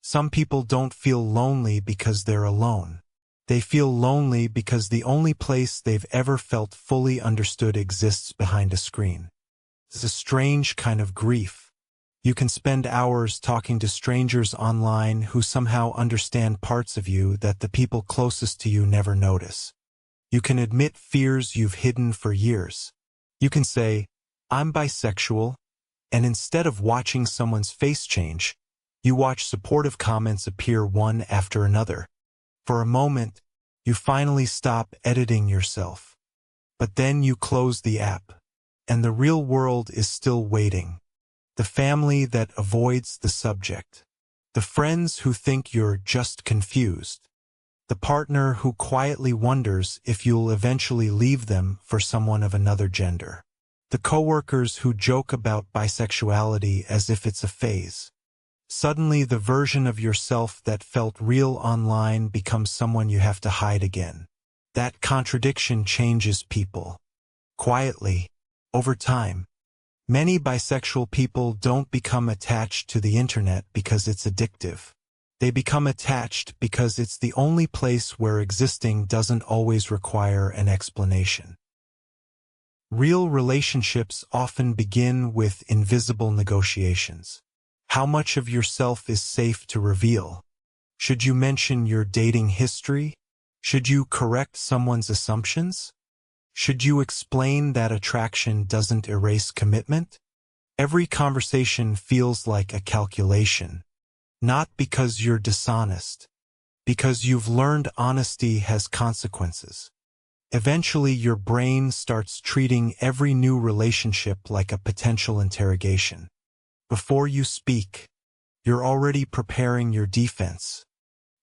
Some people don't feel lonely because they're alone. They feel lonely because the only place they've ever felt fully understood exists behind a screen. It's a strange kind of grief. You can spend hours talking to strangers online who somehow understand parts of you that the people closest to you never notice. You can admit fears you've hidden for years. You can say, "I'm bisexual," and instead of watching someone's face change, you watch supportive comments appear one after another. For a moment, you finally stop editing yourself. But then you close the app, and the real world is still waiting. The family that avoids the subject. The friends who think you're just confused. The partner who quietly wonders if you'll eventually leave them for someone of another gender. The coworkers who joke about bisexuality as if it's a phase. Suddenly the version of yourself that felt real online becomes someone you have to hide again. That contradiction changes people. Quietly, over time. Many bisexual people don't become attached to the internet because it's addictive. They become attached because it's the only place where existing doesn't always require an explanation. Real relationships often begin with invisible negotiations. How much of yourself is safe to reveal? Should you mention your dating history? Should you correct someone's assumptions? Should you explain that attraction doesn't erase commitment? Every conversation feels like a calculation. Not because you're dishonest, because you've learned honesty has consequences. Eventually, your brain starts treating every new relationship like a potential interrogation. Before you speak, you're already preparing your defense.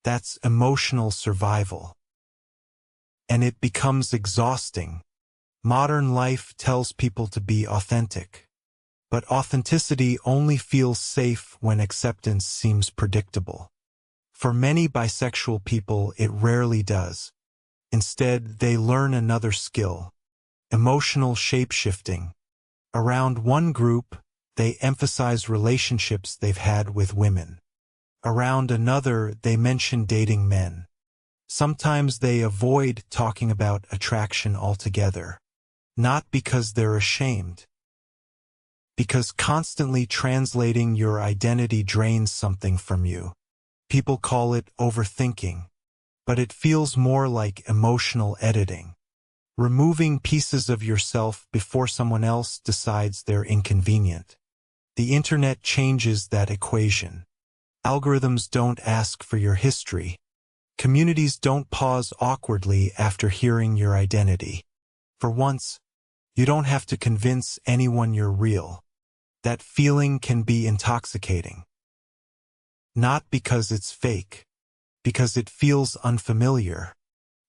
That's emotional survival. And it becomes exhausting. Modern life tells people to be authentic. But authenticity only feels safe when acceptance seems predictable. For many bisexual people, it rarely does. Instead, they learn another skill: emotional shape-shifting. Around one group, they emphasize relationships they've had with women. Around another, they mention dating men. Sometimes they avoid talking about attraction altogether. Not because they're ashamed. Because constantly translating your identity drains something from you. People call it overthinking. But it feels more like emotional editing. Removing pieces of yourself before someone else decides they're inconvenient. The internet changes that equation. Algorithms don't ask for your history. Communities don't pause awkwardly after hearing your identity. For once, you don't have to convince anyone you're real. That feeling can be intoxicating. Not because it's fake, because it feels unfamiliar.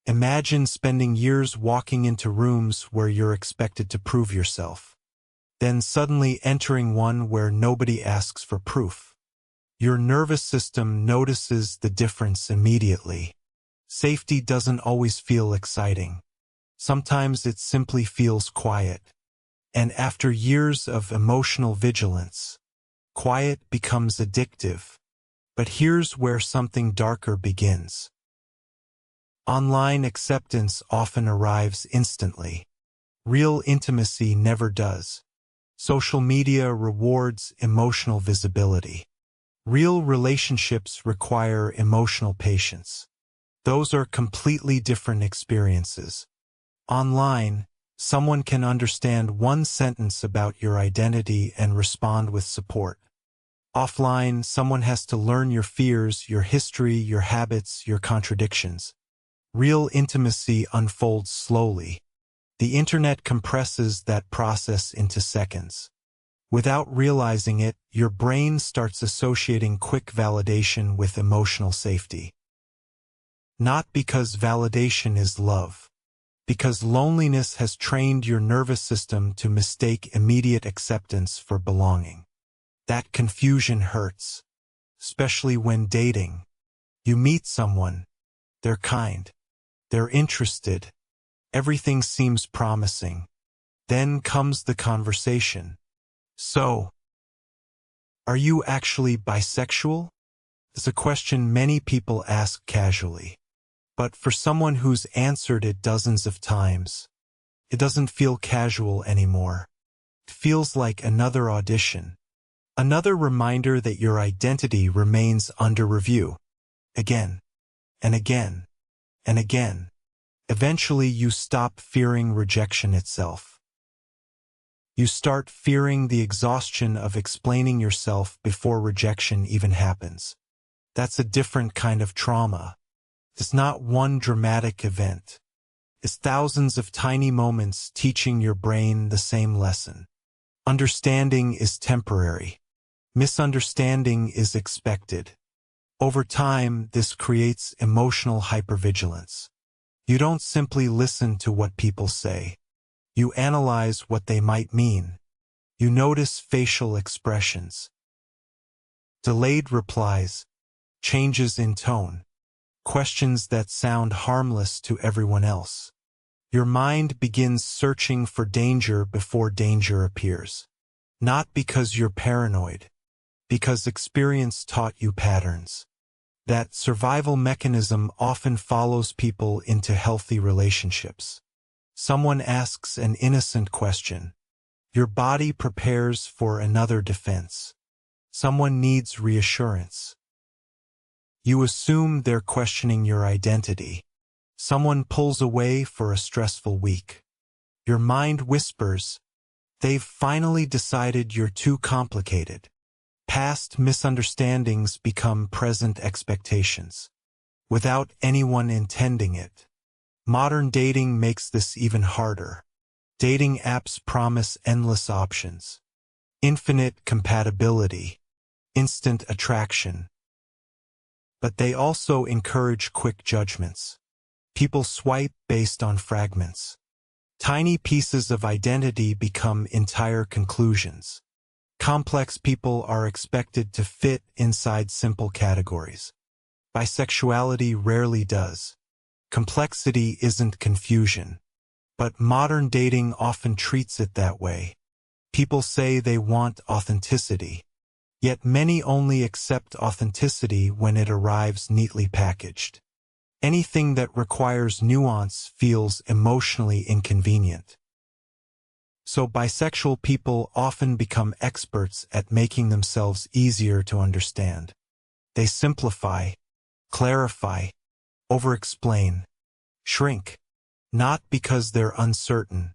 Imagine spending years walking into rooms where you're expected to prove yourself. Then suddenly entering one where nobody asks for proof. Your nervous system notices the difference immediately. Safety doesn't always feel exciting. Sometimes it simply feels quiet. And after years of emotional vigilance, quiet becomes addictive. But here's where something darker begins. Online acceptance often arrives instantly. Real intimacy never does. Social media rewards emotional visibility. Real relationships require emotional patience. Those are completely different experiences. Online, someone can understand one sentence about your identity and respond with support. Offline, someone has to learn your fears, your history, your habits, your contradictions. Real intimacy unfolds slowly. The internet compresses that process into seconds. Without realizing it, your brain starts associating quick validation with emotional safety. Not because validation is love. Because loneliness has trained your nervous system to mistake immediate acceptance for belonging. That confusion hurts, especially when dating. You meet someone, they're kind, they're interested, everything seems promising. Then comes the conversation. So, are you actually bisexual? It's a question many people ask casually. But for someone who's answered it dozens of times, it doesn't feel casual anymore. It feels like another audition. Another reminder that your identity remains under review. Again, and again, and again. Eventually you stop fearing rejection itself. You start fearing the exhaustion of explaining yourself before rejection even happens. That's a different kind of trauma. It's not one dramatic event. It's thousands of tiny moments teaching your brain the same lesson. Understanding is temporary. Misunderstanding is expected. Over time, this creates emotional hypervigilance. You don't simply listen to what people say. You analyze what they might mean. You notice facial expressions, delayed replies, changes in tone, questions that sound harmless to everyone else. Your mind begins searching for danger before danger appears. Not because you're paranoid, because experience taught you patterns. That survival mechanism often follows people into healthy relationships. Someone asks an innocent question. Your body prepares for another defense. Someone needs reassurance. You assume they're questioning your identity. Someone pulls away for a stressful week. Your mind whispers, they've finally decided you're too complicated. Past misunderstandings become present expectations, without anyone intending it. Modern dating makes this even harder. Dating apps promise endless options, infinite compatibility, instant attraction. But they also encourage quick judgments. People swipe based on fragments. Tiny pieces of identity become entire conclusions. Complex people are expected to fit inside simple categories. Bisexuality rarely does. Complexity isn't confusion. But modern dating often treats it that way. People say they want authenticity. Yet many only accept authenticity when it arrives neatly packaged. Anything that requires nuance feels emotionally inconvenient. So bisexual people often become experts at making themselves easier to understand. They simplify, clarify, over-explain, shrink. Not because they're uncertain,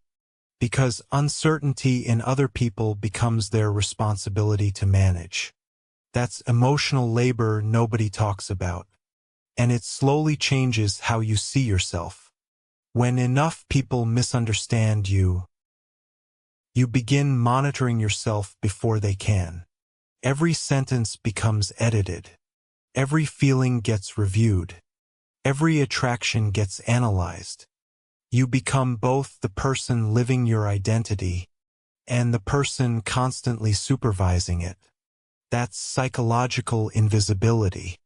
because uncertainty in other people becomes their responsibility to manage. That's emotional labor nobody talks about. And it slowly changes how you see yourself. When enough people misunderstand you, you begin monitoring yourself before they can. Every sentence becomes edited. Every feeling gets reviewed. Every attraction gets analyzed. You become both the person living your identity and the person constantly supervising it. That's psychological invisibility.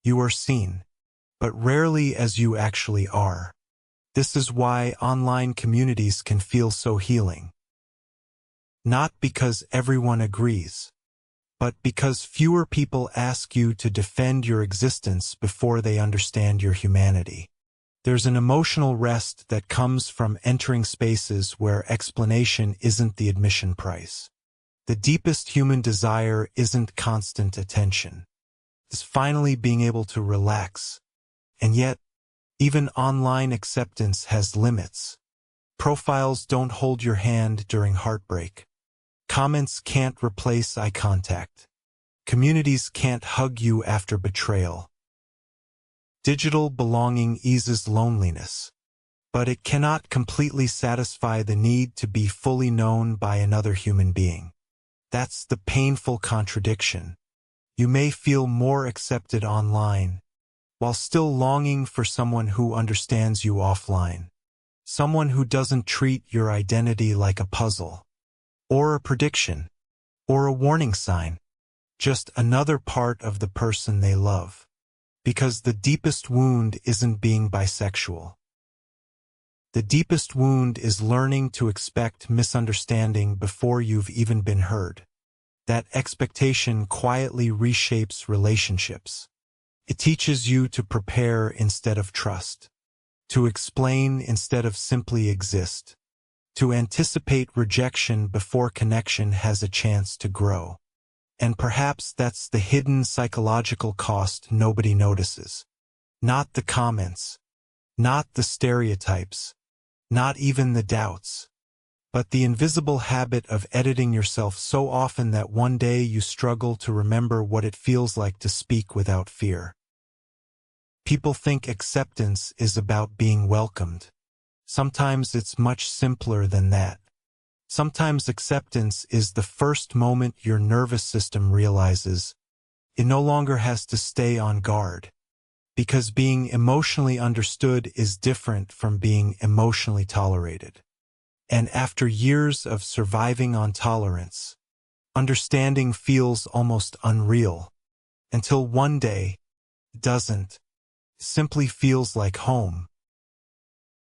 You are seen, but rarely as you actually are. This is why online communities can feel so healing. Not because everyone agrees, but because fewer people ask you to defend your existence before they understand your humanity. There's an emotional rest that comes from entering spaces where explanation isn't the admission price. The deepest human desire isn't constant attention. It's finally being able to relax. And yet, even online acceptance has limits. Profiles don't hold your hand during heartbreak. Comments can't replace eye contact. Communities can't hug you after betrayal. Digital belonging eases loneliness, but it cannot completely satisfy the need to be fully known by another human being. That's the painful contradiction. You may feel more accepted online, while still longing for someone who understands you offline. Someone who doesn't treat your identity like a puzzle, or a prediction, or a warning sign. Just another part of the person they love. Because the deepest wound isn't being bisexual. The deepest wound is learning to expect misunderstanding before you've even been heard. That expectation quietly reshapes relationships. It teaches you to prepare instead of trust, to explain instead of simply exist, to anticipate rejection before connection has a chance to grow. And perhaps that's the hidden psychological cost nobody notices. Not the comments, not the stereotypes, not even the doubts, but the invisible habit of editing yourself so often that one day you struggle to remember what it feels like to speak without fear. People think acceptance is about being welcomed. Sometimes it's much simpler than that. Sometimes acceptance is the first moment your nervous system realizes it no longer has to stay on guard, because being emotionally understood is different from being emotionally tolerated. And after years of surviving on tolerance, understanding feels almost unreal, until one day, it doesn't, simply feels like home.